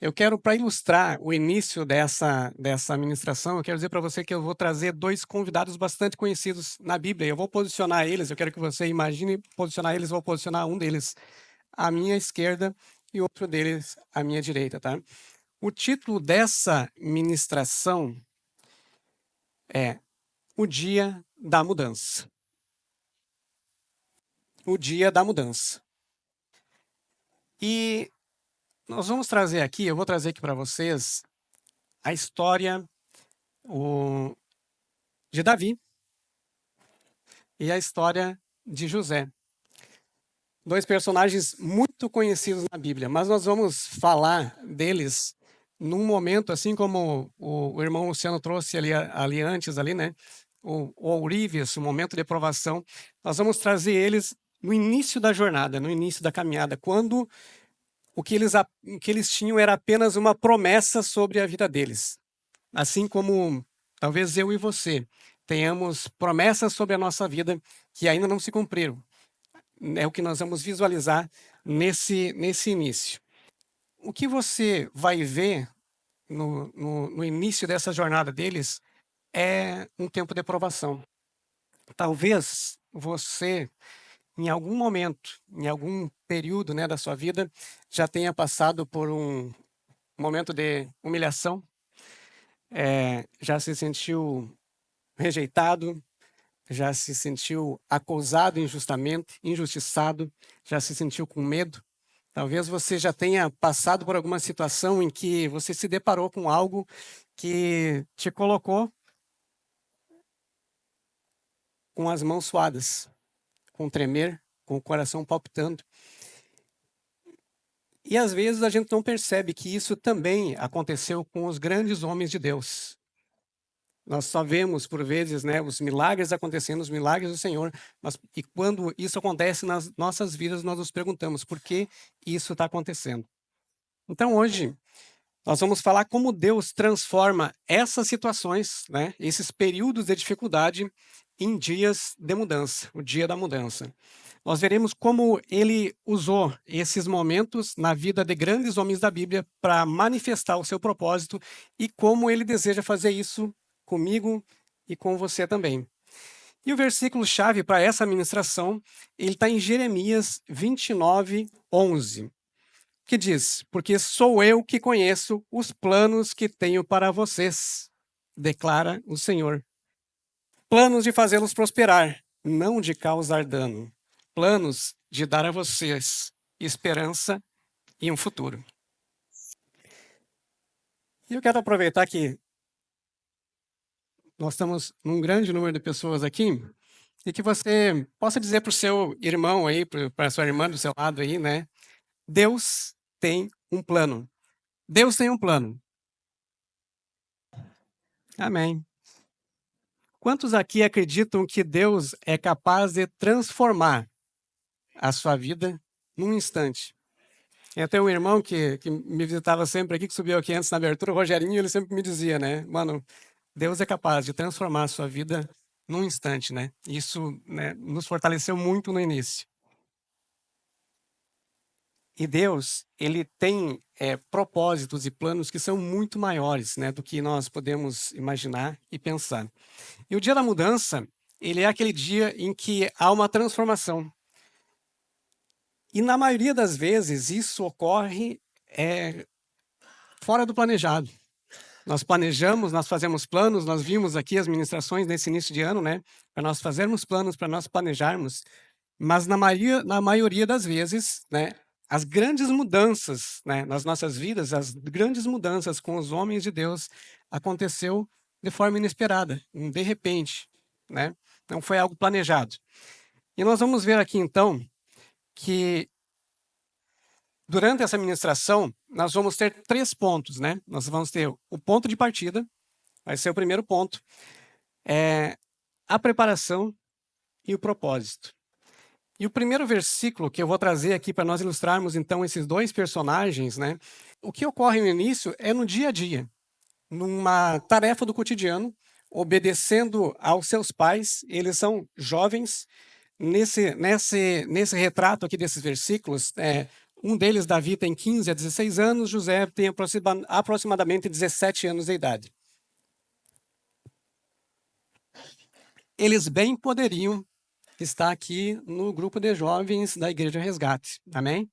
Eu quero, para ilustrar o início dessa ministração, eu quero dizer para você que eu vou trazer 2 convidados bastante conhecidos na Bíblia. Eu vou posicionar eles, eu quero que você imagine posicionar eles, vou posicionar um deles à minha esquerda e outro deles à minha direita, tá? O título dessa ministração é O Dia da Mudança. O Dia da Mudança. E nós vamos trazer aqui, eu vou trazer aqui para vocês a história de Davi e a história de José. 2 personagens muito conhecidos na Bíblia, mas nós vamos falar deles num momento, assim como o irmão Luciano trouxe ali antes, né? O Ourives, o momento de provação. Nós vamos trazer eles no início da jornada, no início da caminhada, quando o que eles tinham era apenas uma promessa sobre a vida deles. Assim como talvez eu e você tenhamos promessas sobre a nossa vida que ainda não se cumpriram. É o que nós vamos visualizar nesse início. O que você vai ver no início dessa jornada deles é um tempo de provação. Talvez você, em algum momento, em algum período, né, da sua vida, já tenha passado por um momento de humilhação, já se sentiu rejeitado, já se sentiu acusado injustamente, injustiçado, já se sentiu com medo. Talvez você já tenha passado por alguma situação em que você se deparou com algo que te colocou com as mãos suadas, com tremer, com o coração palpitando. E às vezes a gente não percebe que isso também aconteceu com os grandes homens de Deus. Nós só vemos, por vezes, né, os milagres acontecendo, os milagres do Senhor, e quando isso acontece nas nossas vidas, nós nos perguntamos por que isso está acontecendo. Então, hoje, nós vamos falar como Deus transforma essas situações, né, esses períodos de dificuldade, em dias de mudança, o dia da mudança. Nós veremos como ele usou esses momentos na vida de grandes homens da Bíblia para manifestar o seu propósito e como ele deseja fazer isso comigo e com você também. E o versículo-chave para essa ministração, ele está em Jeremias 29, 11, que diz: Porque sou eu que conheço os planos que tenho para vocês, declara o Senhor. Planos de fazê-los prosperar, não de causar dano. Planos de dar a vocês esperança e um futuro. E eu quero aproveitar que nós estamos num grande número de pessoas aqui, e que você possa dizer para o seu irmão aí, para a sua irmã do seu lado aí, né? Deus tem um plano. Deus tem um plano. Amém. Quantos aqui acreditam que Deus é capaz de transformar a sua vida num instante? Eu tenho um irmão que me visitava sempre aqui, que subiu aqui antes na abertura, o Rogerinho, ele sempre me dizia, né? Mano, Deus é capaz de transformar a sua vida num instante, né? Isso, né, nos fortaleceu muito no início. E Deus, ele tem propósitos e planos que são muito maiores, né, do que nós podemos imaginar e pensar. E o dia da mudança, ele é aquele dia em que há uma transformação. E na maioria das vezes, isso ocorre fora do planejado. Nós planejamos, nós fazemos planos, nós vimos aqui as ministrações nesse início de ano, né, para nós fazermos planos, para nós planejarmos, mas na maioria das vezes, né, as grandes mudanças, né, nas nossas vidas, as grandes mudanças com os homens de Deus aconteceu de forma inesperada, de repente, né? Não foi algo planejado. E nós vamos ver aqui então que durante essa ministração nós vamos ter 3 pontos, né? Nós vamos ter o ponto de partida, vai ser o primeiro ponto, a preparação e o propósito. E o primeiro versículo que eu vou trazer aqui para nós ilustrarmos então esses 2 personagens, né? O que ocorre no início é no dia a dia, numa tarefa do cotidiano, obedecendo aos seus pais. Eles são jovens. Nesse retrato aqui desses versículos, Um deles, Davi, tem 15 a 16 anos, José tem aproximadamente 17 anos de idade. Eles bem poderiam estar aqui no grupo de jovens da Igreja Resgate. Amém?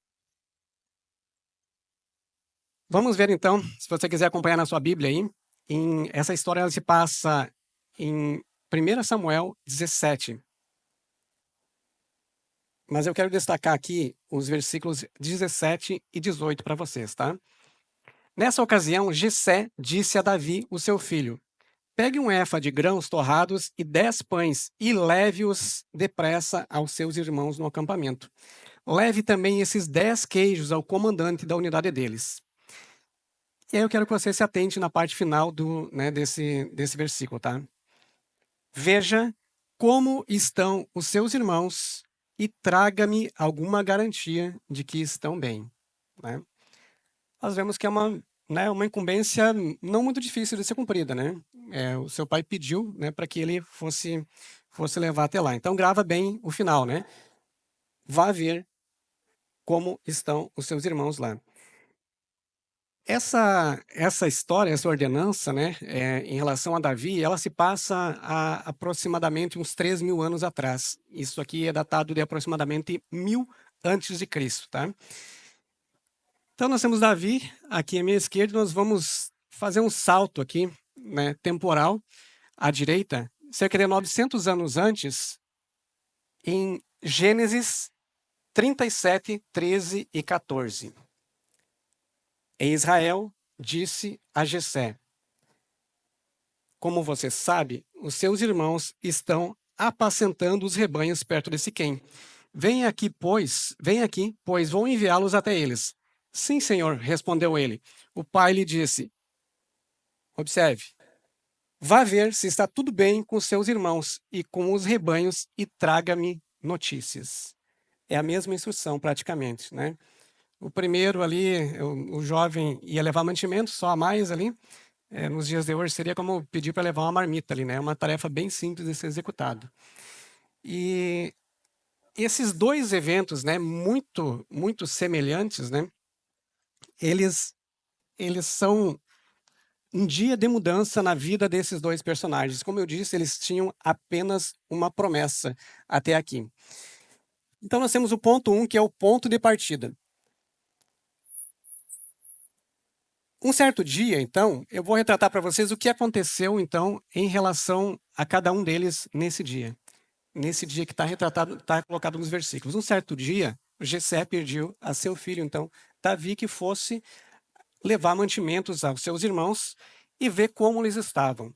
Vamos ver então, se você quiser acompanhar na sua Bíblia aí, essa história ela se passa em 1 Samuel 17. Mas eu quero destacar aqui os versículos 17 e 18 para vocês, tá? Nessa ocasião, Jessé disse a Davi, o seu filho: pegue um efa de grãos torrados e 10 pães e leve-os depressa aos seus irmãos no acampamento. Leve também esses 10 queijos ao comandante da unidade deles. E aí eu quero que você se atente na parte final desse versículo, tá? Veja como estão os seus irmãos e traga-me alguma garantia de que estão bem. Né? Nós vemos que é uma incumbência não muito difícil de ser cumprida. Né? O seu pai pediu, né, para que ele fosse levar até lá. Então grava bem o final. Né? Vá ver como estão os seus irmãos lá. Essa história, essa ordenança, né, em relação a Davi, ela se passa há aproximadamente uns 3.000 anos atrás. Isso aqui é datado de aproximadamente 1000 antes de Cristo, tá? Então nós temos Davi aqui à minha esquerda. Nós vamos fazer um salto aqui, né, temporal à direita, cerca de 900 anos antes, em Gênesis 37, 13 e 14. E Israel disse a Jessé: como você sabe, os seus irmãos estão apacentando os rebanhos perto de Siquém. Venha aqui, pois vou enviá-los até eles. Sim, senhor, respondeu ele. O pai lhe disse: observe, vá ver se está tudo bem com seus irmãos e com os rebanhos e traga-me notícias. É a mesma instrução, praticamente, né? O primeiro ali, o jovem ia levar mantimento, só a mais ali. Nos dias de hoje seria como pedir para levar uma marmita ali, né? É uma tarefa bem simples de ser executada. E esses dois eventos, né, muito semelhantes, né? Eles são um dia de mudança na vida desses dois personagens. Como eu disse, eles tinham apenas uma promessa até aqui. Então nós temos o ponto 1, que é o ponto de partida. Um certo dia, então, eu vou retratar para vocês o que aconteceu, então, em relação a cada um deles nesse dia. Nesse dia que está retratado, está colocado nos versículos. Um certo dia, Jessé pediu a seu filho, então, Davi, que fosse levar mantimentos aos seus irmãos e ver como eles estavam.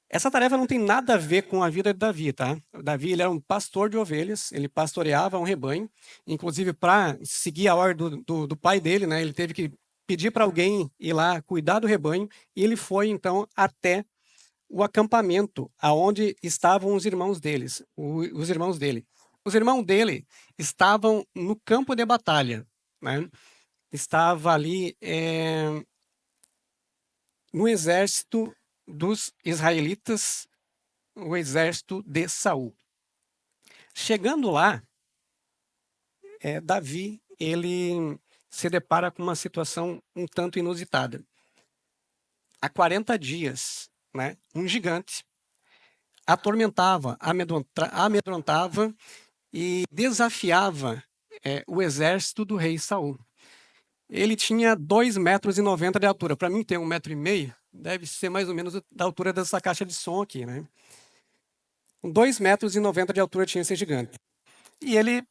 Essa tarefa não tem nada a ver com a vida de Davi, tá? Davi, ele era um pastor de ovelhas, ele pastoreava um rebanho, inclusive para seguir a ordem do pai dele, né? Ele teve que pedir para alguém ir lá cuidar do rebanho, e ele foi, então, até o acampamento aonde estavam os irmãos deles, os irmãos dele. Os irmãos dele estavam no campo de batalha, né? Estava ali no exército dos israelitas, o exército de Saul. Chegando lá, Davi, ele se depara com uma situação um tanto inusitada. Há 40 dias, né, um gigante atormentava, amedrontava e desafiava o exército do rei Saul. Ele tinha 2,90 metros de altura. Para mim, ter 1,5 metro, deve ser mais ou menos da altura dessa caixa de som aqui, né? Com 2,90 metros de altura tinha esse gigante. E ele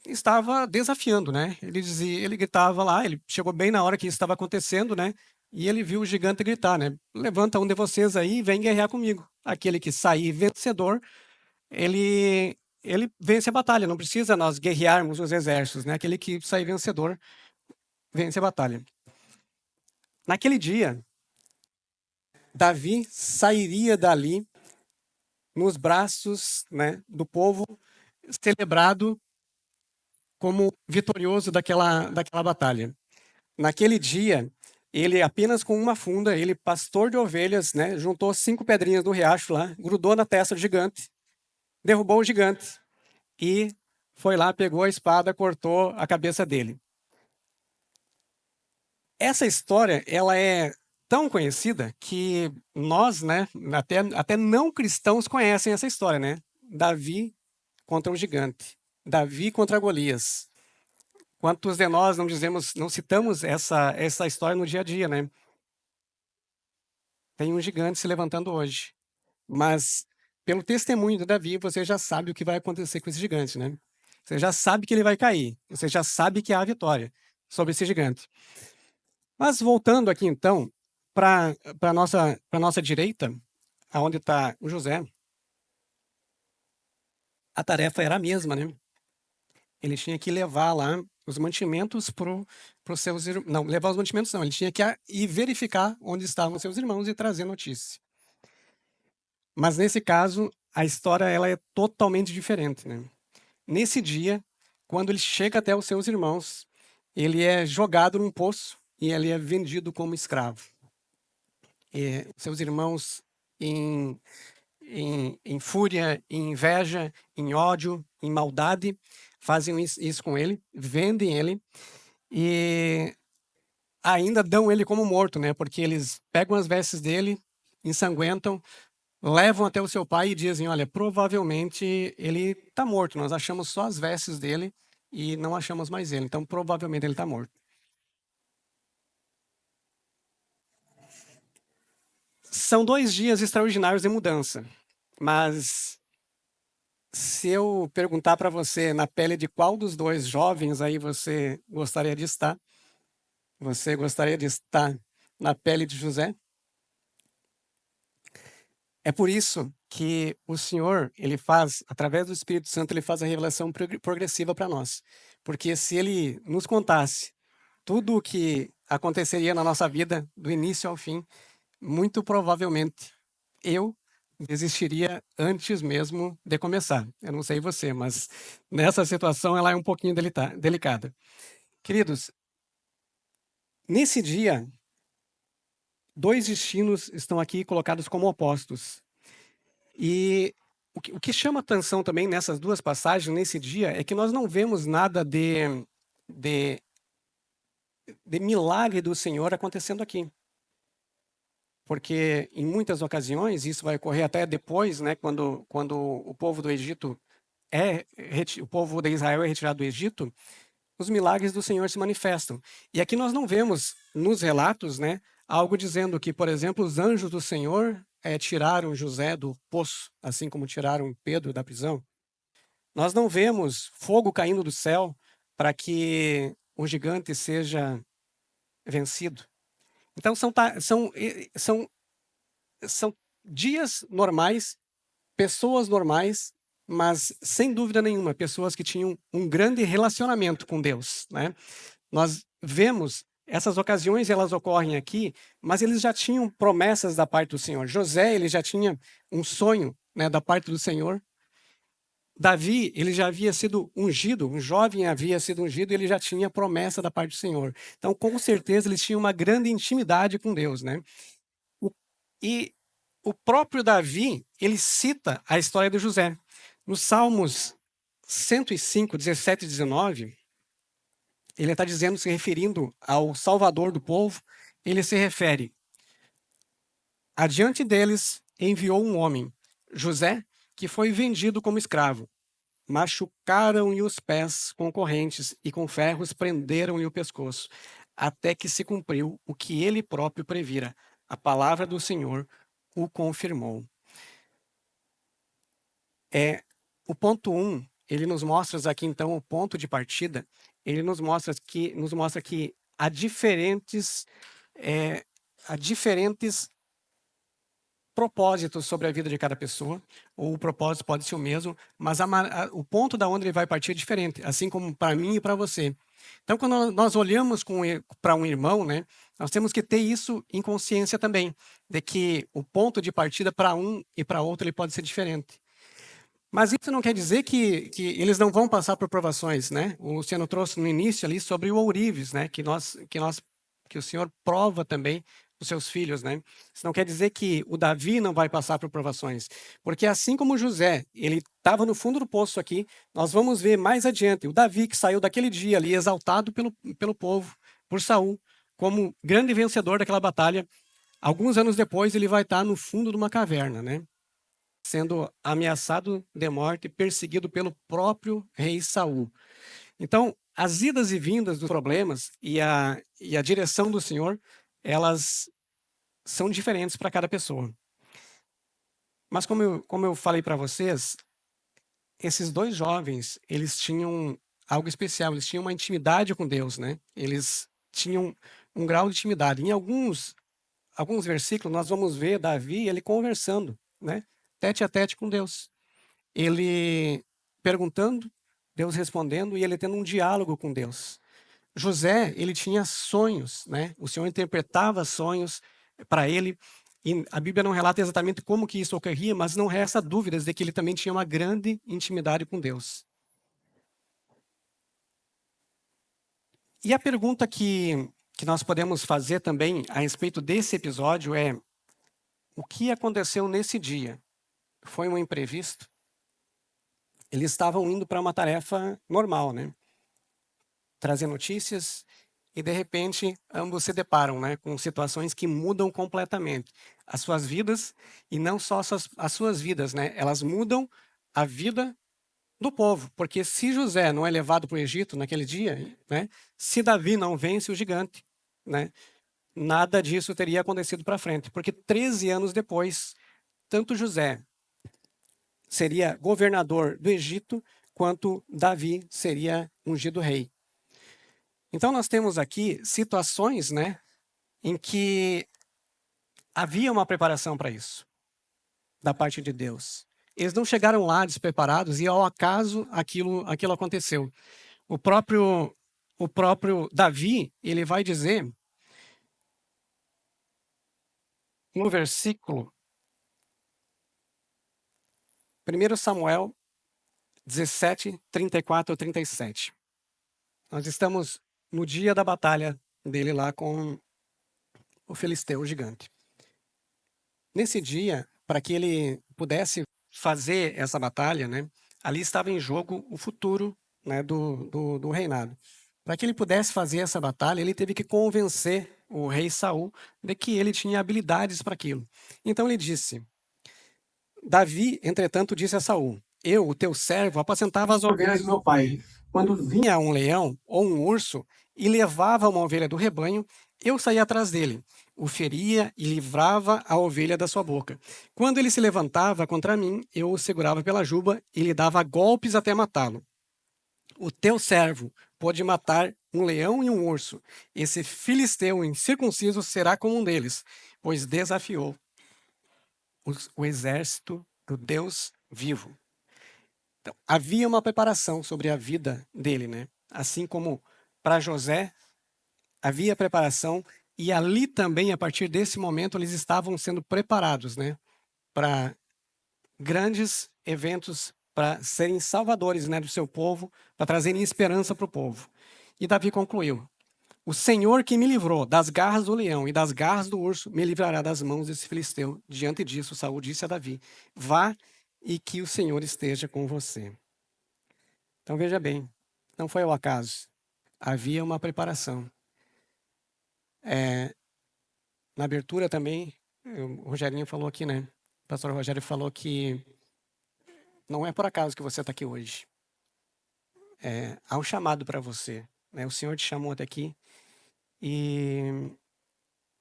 estava desafiando, né? Ele gritava lá, ele chegou bem na hora que isso estava acontecendo, né? E ele viu o gigante gritar, né? Levanta um de vocês aí e vem guerrear comigo. Aquele que sair vencedor, ele vence a batalha. Não precisa nós guerrearmos os exércitos, né? Aquele que sair vencedor vence a batalha. Naquele dia, Davi sairia dali nos braços, né, do povo, celebrado como vitorioso daquela batalha. Naquele dia, ele apenas com uma funda, ele, pastor de ovelhas, né, juntou 5 pedrinhas do riacho lá, grudou na testa do gigante, derrubou o gigante e foi lá, pegou a espada, cortou a cabeça dele. Essa história, ela é tão conhecida que nós, né, até não cristãos conhecem essa história, né? Davi contra um gigante, Davi contra Golias. Quantos de nós não dizemos, não citamos essa história no dia a dia, né? Tem um gigante se levantando hoje, mas pelo testemunho de Davi, você já sabe o que vai acontecer com esse gigante, né? Você já sabe que ele vai cair, você já sabe que há vitória sobre esse gigante. Mas voltando aqui então para nossa direita, aonde está o José, a tarefa era a mesma, né? Ele tinha que levar lá os mantimentos para os seus irmãos. Não, levar os mantimentos não, ele tinha que ir verificar onde estavam seus irmãos e trazer notícia. Mas nesse caso, a história ela é totalmente diferente, né? Nesse dia, quando ele chega até os seus irmãos, ele é jogado num poço e ele é vendido como escravo. E seus irmãos, em fúria, em inveja, em ódio, em maldade, fazem isso com ele, vendem ele e ainda dão ele como morto, né? Porque eles pegam as vestes dele, ensanguentam, levam até o seu pai e dizem: olha, provavelmente ele está morto. Nós achamos só as vestes dele e não achamos mais ele. Então, provavelmente ele está morto. São 2 dias extraordinários de mudança, mas se eu perguntar para você na pele de qual dos dois jovens aí você gostaria de estar, você gostaria de estar na pele de José? É por isso que o Senhor, ele faz, através do Espírito Santo, ele faz a revelação progressiva para nós. Porque se ele nos contasse tudo o que aconteceria na nossa vida, do início ao fim, muito provavelmente eu desistiria antes mesmo de começar. Eu não sei você, mas nessa situação ela é um pouquinho delicada. Queridos, nesse dia, 2 destinos estão aqui colocados como opostos. E o que chama atenção também nessas 2 passagens, nesse dia, é que nós não vemos nada de, de milagre do Senhor acontecendo aqui. Porque em muitas ocasiões, isso vai ocorrer até depois, né, quando o povo do Egito o povo de Israel é retirado do Egito, os milagres do Senhor se manifestam. E aqui nós não vemos nos relatos, né, algo dizendo que, por exemplo, os anjos do Senhor tiraram José do poço, assim como tiraram Pedro da prisão. Nós não vemos fogo caindo do céu para que o gigante seja vencido. Então são dias normais, pessoas normais, mas sem dúvida nenhuma, pessoas que tinham um grande relacionamento com Deus, né? Nós vemos essas ocasiões, elas ocorrem aqui, mas eles já tinham promessas da parte do Senhor. José, ele já tinha um sonho, né, da parte do Senhor. Davi, ele já havia sido ungido, um jovem havia sido ungido, e ele já tinha promessa da parte do Senhor. Então, com certeza, eles tinham uma grande intimidade com Deus, né? E o próprio Davi, ele cita a história de José. Nos Salmos 105, 17 e 19, ele está dizendo, se referindo ao Salvador do povo, ele se refere: adiante deles enviou um homem, José, que foi vendido como escravo. Machucaram-lhe os pés com correntes e com ferros prenderam-lhe o pescoço, até que se cumpriu o que ele próprio previra. A palavra do Senhor o confirmou. O ponto 1, ele nos mostra aqui então o ponto de partida. Ele nos mostra que há diferentes propósitos sobre a vida de cada pessoa, ou o propósito pode ser o mesmo, mas o ponto da onde ele vai partir é diferente, assim como para mim e para você. Então, quando nós olhamos para um irmão, né, nós temos que ter isso em consciência também, de que o ponto de partida para um e para outro ele pode ser diferente. Mas isso não quer dizer que eles não vão passar por provações, né? O Luciano trouxe no início ali sobre o ourives, né? Que o Senhor prova também os seus filhos, né? Isso não quer dizer que o Davi não vai passar por provações, porque assim como José, ele estava no fundo do poço aqui, nós vamos ver mais adiante, o Davi que saiu daquele dia ali exaltado pelo povo, por Saul, como grande vencedor daquela batalha, alguns anos depois ele vai estar no fundo de uma caverna, né? Sendo ameaçado de morte, perseguido pelo próprio rei Saul. Então, as idas e vindas dos problemas e a direção do Senhor, elas são diferentes para cada pessoa. Mas como eu falei para vocês, esses dois jovens, eles tinham algo especial, eles tinham uma intimidade com Deus, né? Eles tinham um grau de intimidade. Em alguns versículos, nós vamos ver Davi, ele conversando, né? Tete a tete com Deus. Ele perguntando, Deus respondendo, e ele tendo um diálogo com Deus. José, ele tinha sonhos, né? O Senhor interpretava sonhos para ele, e a Bíblia não relata exatamente como que isso ocorria, mas não resta dúvidas de que ele também tinha uma grande intimidade com Deus. E a pergunta que nós podemos fazer também a respeito desse episódio é: o que aconteceu nesse dia? Foi um imprevisto? Eles estavam indo para uma tarefa normal, né? Trazer notícias, e de repente ambos se deparam, né, com situações que mudam completamente as suas vidas, e não só as suas vidas, né, elas mudam a vida do povo, porque se José não é levado para o Egito naquele dia, né, se Davi não vence o gigante, né, nada disso teria acontecido para frente, porque 13 anos depois, tanto José seria governador do Egito, quanto Davi seria ungido rei. Então nós temos aqui situações, né, em que havia uma preparação para isso, da parte de Deus. Eles não chegaram lá despreparados e ao acaso aquilo aconteceu. O próprio Davi, ele vai dizer no versículo 1 Samuel 17, 34 a 37. Nós estamos no dia da batalha dele lá com o filisteu, o gigante. Nesse dia, para que ele pudesse fazer essa batalha, né, ali estava em jogo o futuro, né, do reinado. Para que ele pudesse fazer essa batalha, ele teve que convencer o rei Saul de que ele tinha habilidades para aquilo. Então ele disse: Davi, entretanto, disse a Saul: Eu, o teu servo, apacentava as ovelhas do meu pai. Quando vinha um leão ou um urso e levava uma ovelha do rebanho, eu saía atrás dele, o feria e livrava a ovelha da sua boca. Quando ele se levantava contra mim, eu o segurava pela juba e lhe dava golpes até matá-lo. O teu servo pode matar um leão e um urso. Esse filisteu incircunciso será como um deles, pois desafiou o exército do Deus vivo. Então, havia uma preparação sobre a vida dele, né? Assim como para José havia preparação, e ali também, a partir desse momento, eles estavam sendo preparados, né, para grandes eventos, para serem salvadores, né, do seu povo, para trazerem esperança para o povo. E Davi concluiu: O Senhor que me livrou das garras do leão e das garras do urso, me livrará das mãos desse filisteu. Diante disso, Saul disse a Davi: Vá e que o Senhor esteja com você. Então veja bem, não foi ao acaso. Havia uma preparação. Na abertura também, o Rogerinho falou aqui, né? O pastor Rogério falou que não é por acaso que você está aqui hoje. Há um chamado para você, né? O Senhor te chamou até aqui, e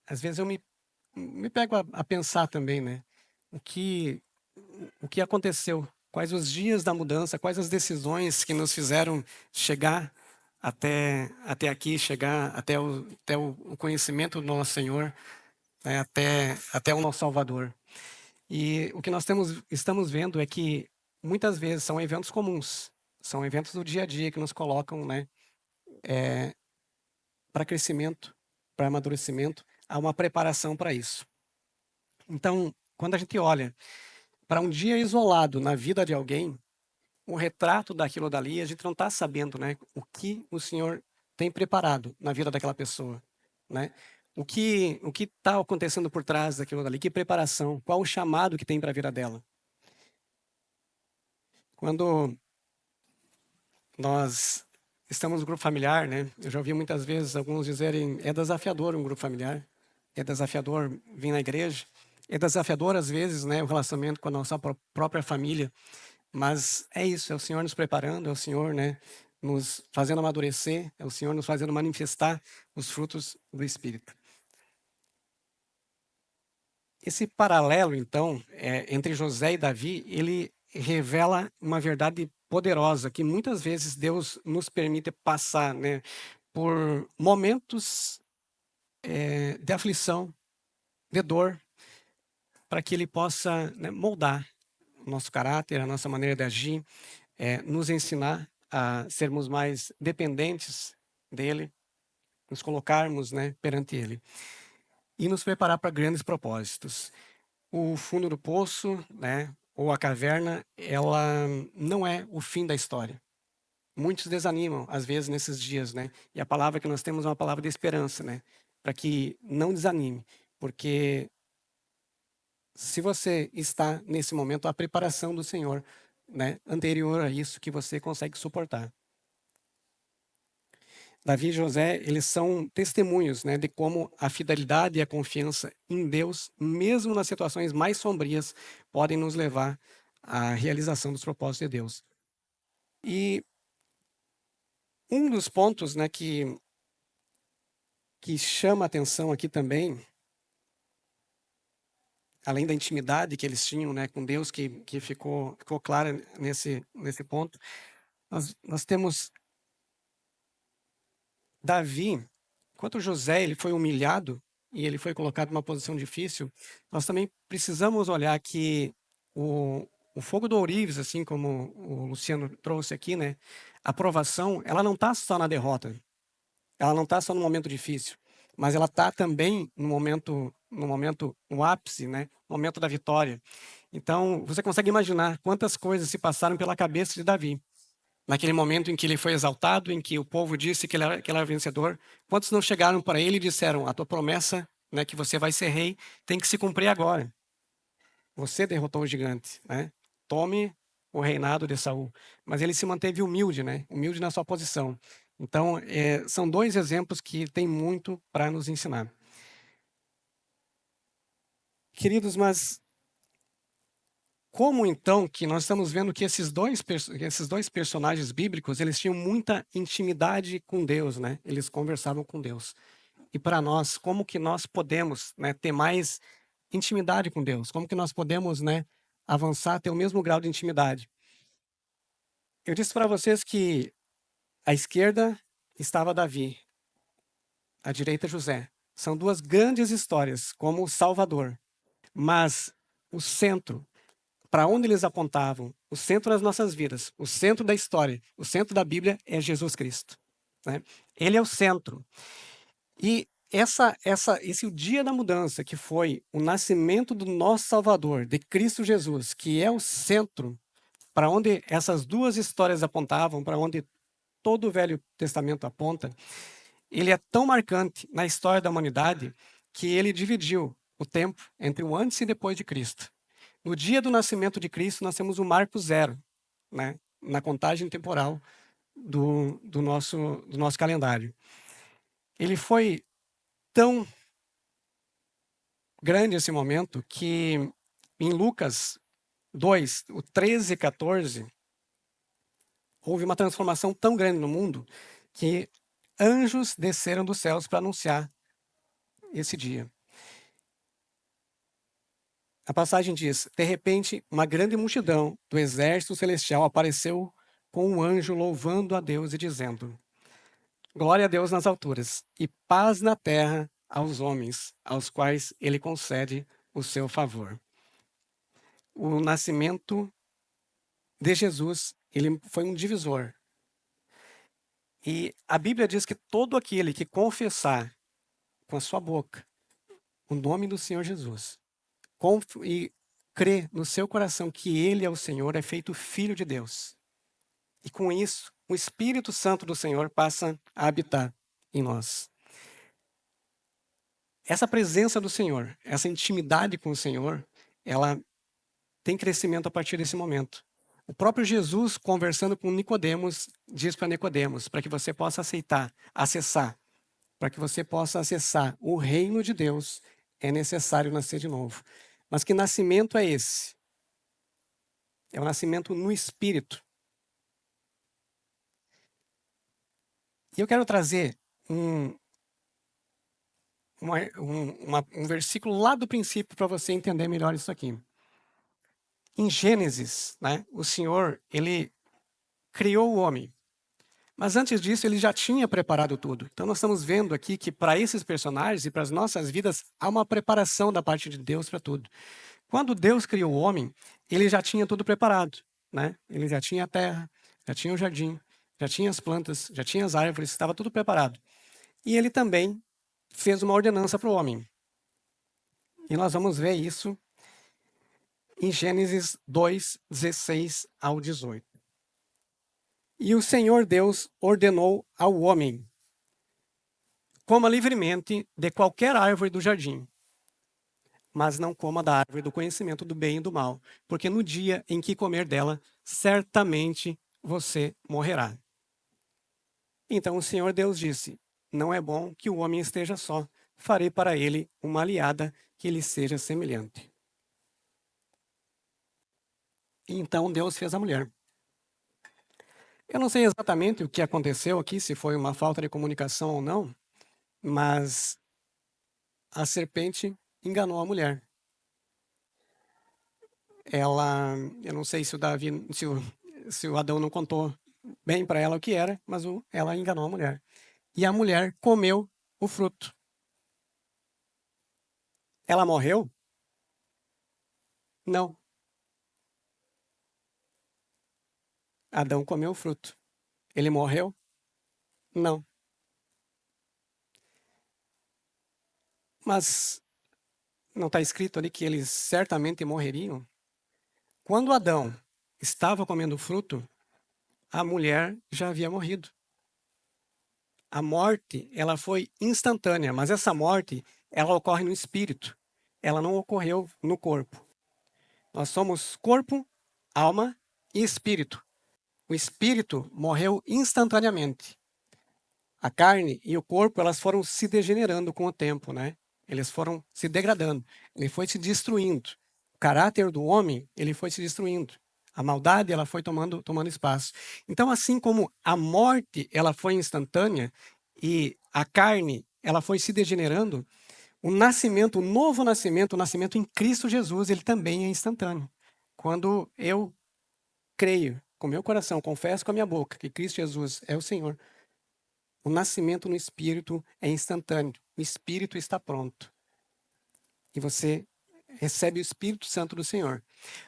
às vezes eu me pego a pensar também, né? O que aconteceu? Quais os dias da mudança? Quais as decisões que nos fizeram chegar até aqui, chegar até o conhecimento do nosso Senhor, né? Até o nosso Salvador. E o que nós estamos vendo é que muitas vezes são eventos comuns, são eventos do dia a dia que nos colocam, né, para crescimento, para amadurecimento, há uma preparação para isso. Então, quando a gente olha para um dia isolado na vida de alguém, um retrato daquilo dali, a gente não está sabendo, né, o que o Senhor tem preparado na vida daquela pessoa, né? O que está acontecendo por trás daquilo dali? Que preparação? Qual o chamado que tem para a vida dela? Quando nós estamos no grupo familiar, né? Eu já ouvi muitas vezes alguns dizerem: é desafiador um grupo familiar, é desafiador vir na igreja, é desafiador às vezes, né, o relacionamento com a nossa própria família. Mas é isso, é o Senhor nos preparando, é o Senhor, né, nos fazendo amadurecer, é o Senhor nos fazendo manifestar os frutos do Espírito. Esse paralelo, então, entre José e Davi, ele revela uma verdade poderosa que muitas vezes Deus nos permite passar, né, por momentos de aflição, de dor, para que Ele possa, né, moldar o nosso caráter, a nossa maneira de agir, nos ensinar a sermos mais dependentes dEle, nos colocarmos, né, perante Ele e nos preparar para grandes propósitos. O fundo do poço, né, ou a caverna, ela não é o fim da história. Muitos desanimam, às vezes, nesses dias, né? E a palavra que nós temos é uma palavra de esperança, né? Para que não desanime, porque se você está nesse momento, a preparação do Senhor, né, anterior a isso, que você consegue suportar. Davi e José, eles são testemunhos, né, de como a fidelidade e a confiança em Deus, mesmo nas situações mais sombrias, podem nos levar à realização dos propósitos de Deus. E um dos pontos, né, que chama a atenção aqui também, além da intimidade que eles tinham, né, com Deus, que ficou clara nesse ponto, nós temos Davi. Enquanto José ele foi humilhado e ele foi colocado numa posição difícil, nós também precisamos olhar que o fogo do ourives, assim como o Luciano trouxe aqui, né, a provação, ela não está só na derrota, ela não está só no momento difícil, mas ela está também no ápice, né, no momento da vitória. Então, você consegue imaginar quantas coisas se passaram pela cabeça de Davi. Naquele momento em que ele foi exaltado, em que o povo disse que ele era vencedor, quantos não chegaram para ele e disseram: a tua promessa, né, que você vai ser rei, tem que se cumprir agora. Você derrotou o gigante, né? Tome o reinado de Saul. Mas ele se manteve humilde, né? Humilde na sua posição. Então, são dois exemplos que têm muito para nos ensinar. Queridos, mas como então que nós estamos vendo que esses dois personagens bíblicos, eles tinham muita intimidade com Deus, né? Eles conversavam com Deus. E para nós, como que nós podemos, né, ter mais intimidade com Deus? Como que nós podemos, né, avançar, ter o mesmo grau de intimidade? Eu disse para vocês que à esquerda estava Davi, à direita José. São duas grandes histórias como o Salvador, mas o centro, para onde eles apontavam, o centro das nossas vidas, o centro da história, o centro da Bíblia é Jesus Cristo, né? Ele é o centro. E esse o dia da mudança, que foi o nascimento do nosso Salvador, de Cristo Jesus, que é o centro para onde essas duas histórias apontavam, para onde todo o Velho Testamento aponta, ele é tão marcante na história da humanidade que ele dividiu o tempo entre o antes e depois de Cristo. No dia do nascimento de Cristo, nós temos o marco zero, né, na contagem temporal do nosso calendário. Ele foi tão grande esse momento que em Lucas 2, o 13 e 14, houve uma transformação tão grande no mundo que anjos desceram dos céus para anunciar esse dia. A passagem diz: de repente, uma grande multidão do exército celestial apareceu com um anjo louvando a Deus e dizendo: glória a Deus nas alturas e paz na terra aos homens, aos quais ele concede o seu favor. O nascimento de Jesus, ele foi um divisor. E a Bíblia diz que todo aquele que confessar com a sua boca o nome do Senhor Jesus e crer no seu coração que ele é o Senhor, é feito filho de Deus. E com isso, o Espírito Santo do Senhor passa a habitar em nós. essa presença do Senhor, essa intimidade com o Senhor, ela tem crescimento a partir desse momento. O próprio Jesus, conversando com Nicodemos, diz para Nicodemos, para que você possa acessar, para que você possa acessar o reino de Deus, é necessário nascer de novo. Mas que nascimento é esse? É o nascimento no Espírito. E eu quero trazer um versículo lá do princípio para você entender melhor isso aqui. Em Gênesis, né, o Senhor, ele criou o homem. Mas antes disso, ele já tinha preparado tudo. Então, nós estamos vendo aqui que para esses personagens e para as nossas vidas, há uma preparação da parte de Deus para tudo. Quando Deus criou o homem, ele já tinha tudo preparado, né? Ele já tinha a terra, já tinha o jardim, já tinha as plantas, já tinha as árvores, estava tudo preparado. E ele também fez uma ordenança para o homem. E nós vamos ver isso em Gênesis 2, 16 ao 18. E o Senhor Deus ordenou ao homem: coma livremente de qualquer árvore do jardim, mas não coma da árvore do conhecimento do bem e do mal, porque no dia em que comer dela, certamente você morrerá. Então o Senhor Deus disse: não é bom que o homem esteja só. Farei para ele uma aliada que lhe seja semelhante. E então Deus fez a mulher. Eu não sei exatamente o que aconteceu aqui, se foi uma falta de comunicação ou não, mas a serpente enganou a mulher. Eu não sei se o Davi, se o Adão não contou bem para ela o que era, mas ela enganou a mulher. E a mulher comeu o fruto. Ela morreu? Não. Adão comeu o fruto. Ele morreu? Não. Mas não está escrito ali que eles certamente morreriam? Quando Adão estava comendo o fruto, a mulher já havia morrido. A morte, ela foi instantânea, mas essa morte, ela ocorre no espírito. Ela não ocorreu no corpo. Nós somos corpo, alma e espírito. O espírito morreu instantaneamente. A carne e o corpo, elas foram se degenerando com o tempo, né? Eles foram se degradando. Ele foi se destruindo. O caráter do homem, ele foi se destruindo. A maldade, ela foi tomando espaço. Então, assim como a morte, ela foi instantânea e a carne, ela foi se degenerando, o nascimento, o nascimento em Cristo Jesus, ele também é instantâneo. Quando eu creio com meu coração, confesso com a minha boca que Cristo Jesus é o Senhor, o nascimento no Espírito é instantâneo. O Espírito está pronto. E você recebe o Espírito Santo do Senhor.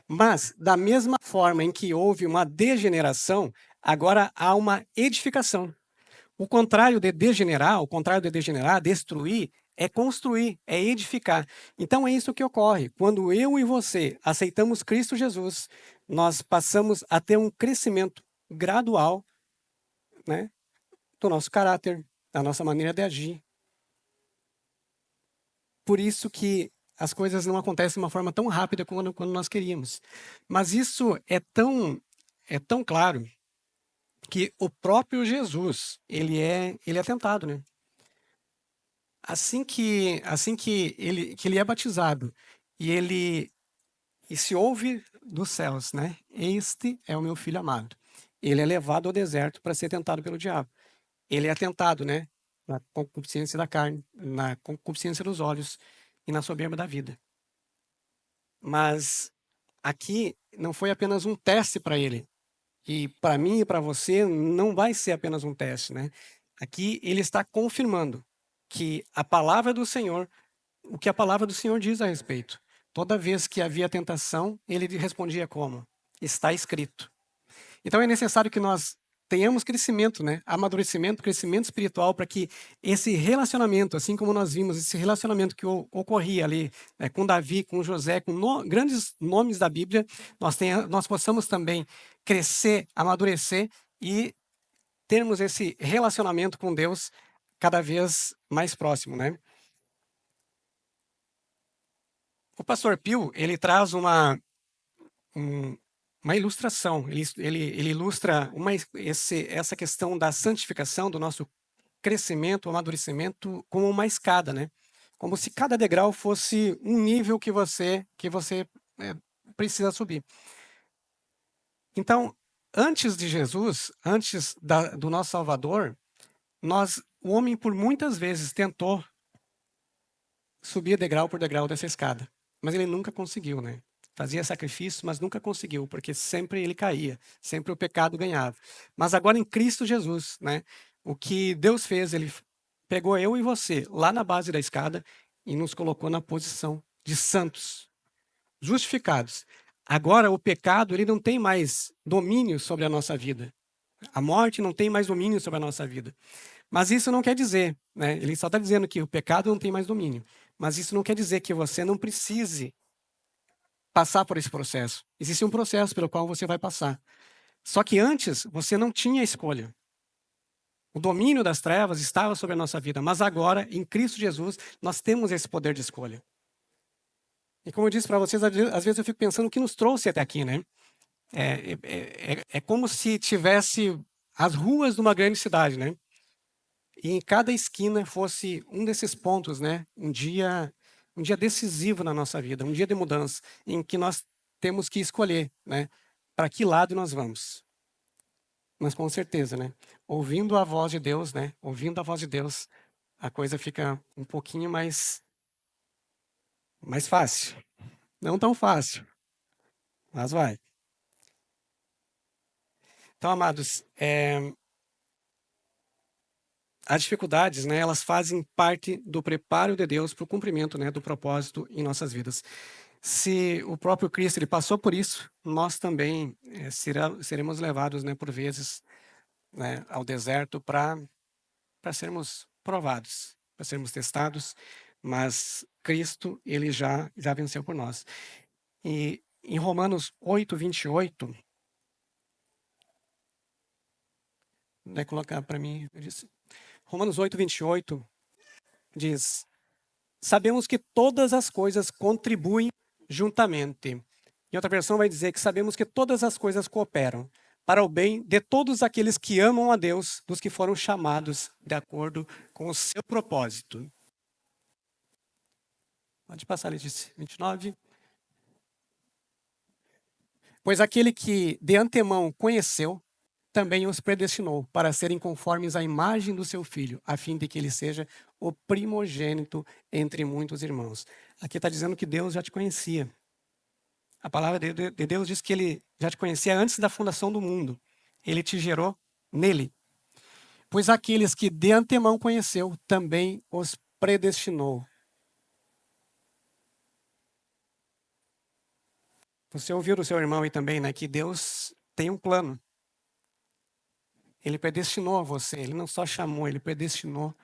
Mas, da mesma forma em que houve uma degeneração, agora há uma edificação. O contrário de degenerar, destruir, é construir, é edificar. Então é isso que ocorre. Quando eu e você aceitamos Cristo Jesus, nós passamos a ter um crescimento gradual, né, do nosso caráter, da nossa maneira de agir. Por isso que as coisas não acontecem de uma forma tão rápida quando nós queríamos. Mas isso é tão claro que o próprio Jesus, ele é tentado, né? Assim que ele é batizado e se ouve dos céus, né? Este é o meu filho amado. Ele é levado ao deserto para ser tentado pelo diabo. Ele é tentado, né? Na concupiscência da carne, na concupiscência dos olhos e na soberba da vida. Mas aqui não foi apenas um teste para ele. E para mim e para você não vai ser apenas um teste, né? Aqui ele está confirmando que a palavra do Senhor, o que a palavra do Senhor diz a respeito. Toda vez que havia tentação, ele respondia como? Está escrito. Então é necessário que nós tenhamos crescimento, né? Amadurecimento, crescimento espiritual, para que esse relacionamento, assim como nós vimos, esse relacionamento que ocorria ali, né, com Davi, com José, com grandes nomes da Bíblia, nós possamos também crescer, amadurecer e termos esse relacionamento com Deus cada vez mais próximo, né? O pastor Pio, ele traz uma ilustração, ele ilustra essa questão da santificação, do nosso crescimento, amadurecimento, como uma escada, né? Como se cada degrau fosse um nível que você precisa subir. Então, antes de Jesus, antes do nosso Salvador, o homem por muitas vezes tentou subir degrau por degrau dessa escada, mas ele nunca conseguiu, né? Fazia sacrifício, mas nunca conseguiu, porque sempre ele caía, sempre o pecado ganhava. Mas agora em Cristo Jesus, né? O que Deus fez, ele pegou eu e você lá na base da escada e nos colocou na posição de santos, justificados. Agora o pecado, ele não tem mais domínio sobre a nossa vida. A morte não tem mais domínio sobre a nossa vida. Mas isso não quer dizer, né? Ele só está dizendo que o pecado não tem mais domínio. Mas isso não quer dizer que você não precise passar por esse processo. Existe um processo pelo qual você vai passar. Só que antes você não tinha escolha. O domínio das trevas estava sobre a nossa vida, mas agora, em Cristo Jesus, nós temos esse poder de escolha. E como eu disse para vocês, às vezes eu fico pensando o que nos trouxe até aqui, né? É como se tivesse as ruas de uma grande cidade, né? E em cada esquina fosse um desses pontos, né? Um dia decisivo na nossa vida, um dia de mudança, em que nós temos que escolher, né? Para que lado nós vamos. Mas com certeza, né? Ouvindo a voz de Deus, né? Ouvindo a voz de Deus, a coisa fica um pouquinho mais fácil. Não tão fácil, mas vai. Então, amados, as dificuldades, né, elas fazem parte do preparo de Deus para o cumprimento, né, do propósito em nossas vidas. Se o próprio Cristo ele passou por isso, nós também seremos levados, né, por vezes, né, ao deserto para sermos provados, para sermos testados, mas Cristo ele já venceu por nós. E em Romanos 8:28, vai colocar para mim, eu disse, Romanos 8:28 diz: sabemos que todas as coisas contribuem juntamente. Em outra versão vai dizer que sabemos que todas as coisas cooperam para o bem de todos aqueles que amam a Deus, dos que foram chamados de acordo com o seu propósito. Pode passar, Letícia. 29. Pois aquele que de antemão conheceu, também os predestinou para serem conformes à imagem do seu filho, a fim de que ele seja o primogênito entre muitos irmãos. Aqui está dizendo que Deus já te conhecia. A palavra de Deus diz que ele já te conhecia antes da fundação do mundo. Ele te gerou nele. Pois aqueles que de antemão conheceu, também os predestinou. Você ouviu do seu irmão aí também, né, que Deus tem um plano. Ele predestinou você, ele não só chamou, ele predestinou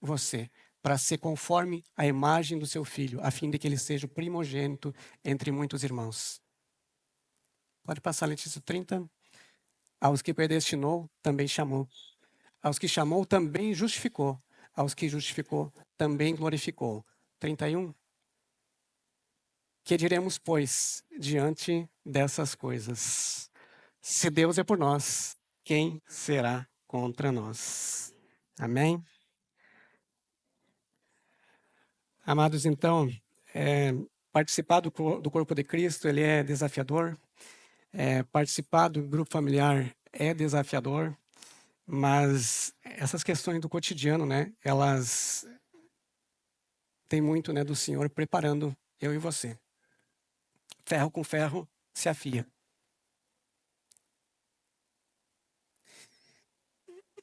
você para ser conforme a imagem do seu filho, a fim de que ele seja o primogênito entre muitos irmãos. Pode passar, Letícia, 30. Aos que predestinou, também chamou. Aos que chamou, também justificou. Aos que justificou, também glorificou. 31. Que diremos, pois, diante dessas coisas? Se Deus é por nós, quem será contra nós? Amém? Amados, então, participar do corpo de Cristo, ele é desafiador. Participar do grupo familiar é desafiador. Mas essas questões do cotidiano, né, elas têm muito, né, do Senhor preparando eu e você. Ferro com ferro se afia.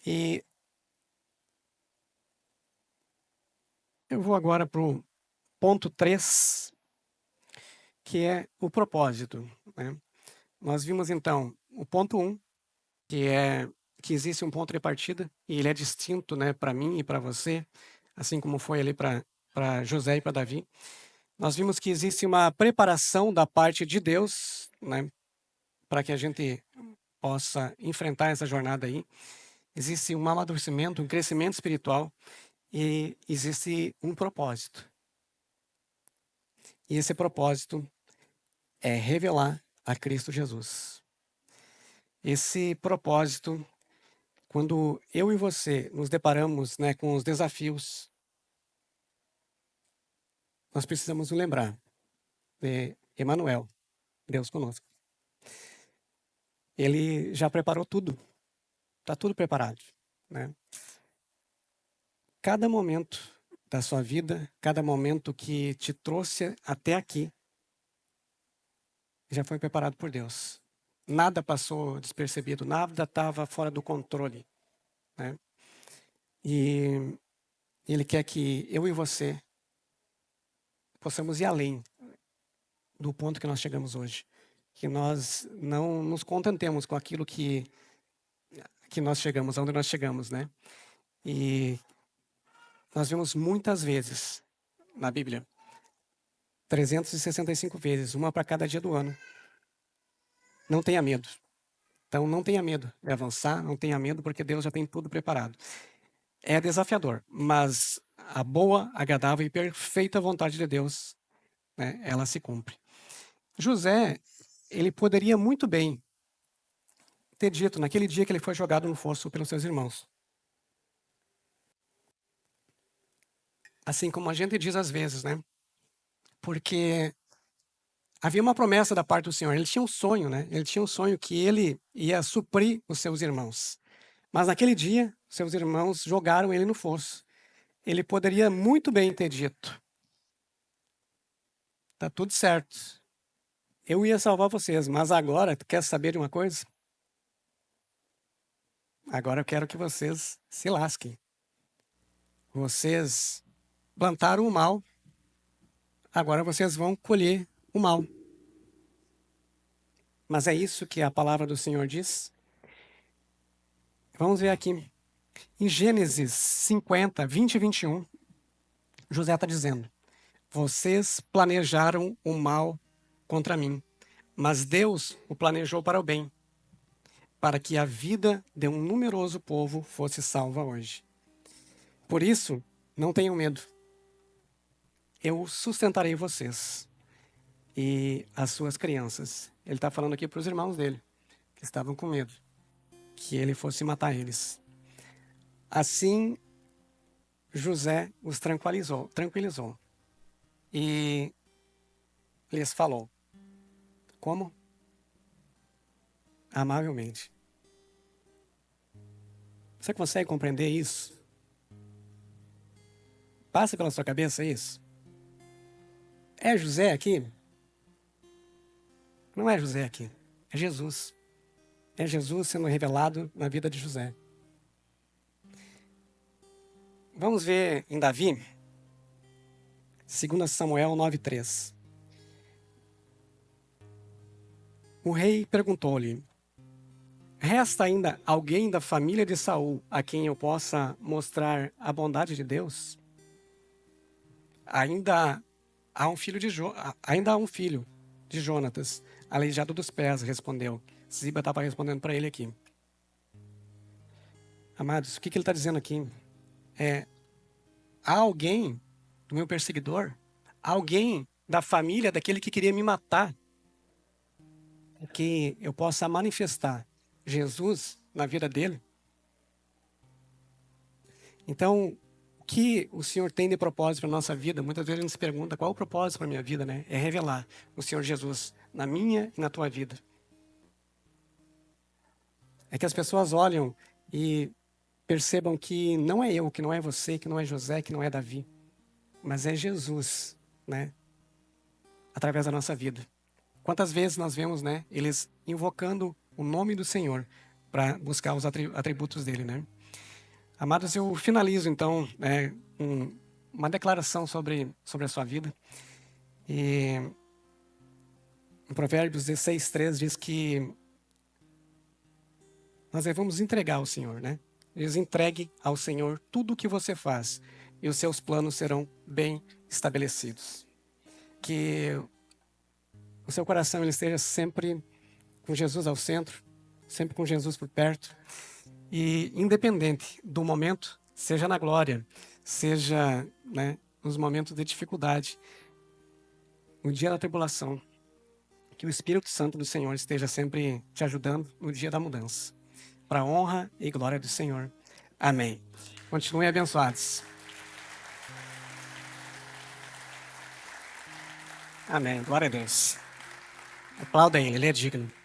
E eu vou agora para o ponto 3, que é o propósito, né? Nós vimos, então, o ponto 1, que existe um ponto de partida, e ele é distinto, né, para mim e para você, assim como foi ali para José e para Davi. Nós vimos que existe uma preparação da parte de Deus, né, para que a gente possa enfrentar essa jornada aí. Existe um amadurecimento, um crescimento espiritual e existe um propósito. E esse propósito é revelar a Cristo Jesus. Esse propósito, quando eu e você nos deparamos, né, com os desafios, nós precisamos nos lembrar de Emanuel, Deus conosco. Ele já preparou tudo, está tudo preparado, né? Cada momento da sua vida, cada momento que te trouxe até aqui, já foi preparado por Deus. Nada passou despercebido, nada estava fora do controle, né? E Ele quer que eu e você possamos ir além do ponto que nós chegamos hoje. Que nós não nos contentemos com aquilo que nós chegamos, aonde nós chegamos, né? E nós vemos muitas vezes na Bíblia, 365 vezes, uma para cada dia do ano. Não tenha medo. Então, não tenha medo de avançar, não tenha medo, porque Deus já tem tudo preparado. É desafiador, mas a boa, agradável e perfeita vontade de Deus, né, ela se cumpre. José, ele poderia muito bem ter dito naquele dia que ele foi jogado no fosso pelos seus irmãos. Assim como a gente diz às vezes, né? Porque havia uma promessa da parte do Senhor. Ele tinha um sonho, né? Ele tinha um sonho que ele ia suprir os seus irmãos. Mas naquele dia, seus irmãos jogaram ele no fosso. Ele poderia muito bem ter dito: tá tudo certo. Eu ia salvar vocês, mas agora, tu quer saber de uma coisa? Agora eu quero que vocês se lasquem. Vocês plantaram o mal, agora vocês vão colher o mal. Mas é isso que a palavra do Senhor diz? Vamos ver aqui. Em Gênesis 50, 20 e 21, José está dizendo: vocês planejaram o mal contra mim, mas Deus o planejou para o bem, para que a vida de um numeroso povo fosse salva hoje. Por isso, não tenham medo. Eu sustentarei vocês e as suas crianças. Ele está falando aqui para os irmãos dele, que estavam com medo, que ele fosse matar eles. Assim, José os tranquilizou e lhes falou. Como? Amavelmente. Você consegue compreender isso? Passa pela sua cabeça isso? É José aqui? Não é José aqui. É Jesus. É Jesus sendo revelado na vida de José. Vamos ver em Davi, 2 Samuel 9:3. O rei perguntou-lhe: resta ainda alguém da família de Saul a quem eu possa mostrar a bondade de Deus? Ainda há um filho de Jonatas, aleijado dos pés, respondeu. Ziba estava respondendo para ele aqui. Amados, o que ele está dizendo aqui? Há alguém do meu perseguidor? Há alguém da família daquele que queria me matar? Que eu possa manifestar Jesus na vida dele? Então, o que o Senhor tem de propósito para a nossa vida? Muitas vezes a gente se pergunta, qual é o propósito para a minha vida, né? É revelar o Senhor Jesus na minha e na tua vida. É que as pessoas olham e percebam que não é eu, que não é você, que não é José, que não é Davi, mas é Jesus, né? Através da nossa vida. Quantas vezes nós vemos, né, eles invocando o nome do Senhor para buscar os atributos dele, né? Amados, eu finalizo então, né, com uma declaração sobre a sua vida. E em Provérbios 16:3 diz que nós devemos entregar ao Senhor, né? Diz: entregue ao Senhor tudo o que você faz e os seus planos serão bem estabelecidos. Que o seu coração ele esteja sempre com Jesus ao centro, sempre com Jesus por perto. E independente do momento, seja na glória, seja, né, nos momentos de dificuldade, no dia da tribulação. Que o Espírito Santo do Senhor esteja sempre te ajudando no dia da mudança. Para a honra e glória do Senhor. Amém. Continuem abençoados. Amém. Glória a Deus. Aplauda ele é digno.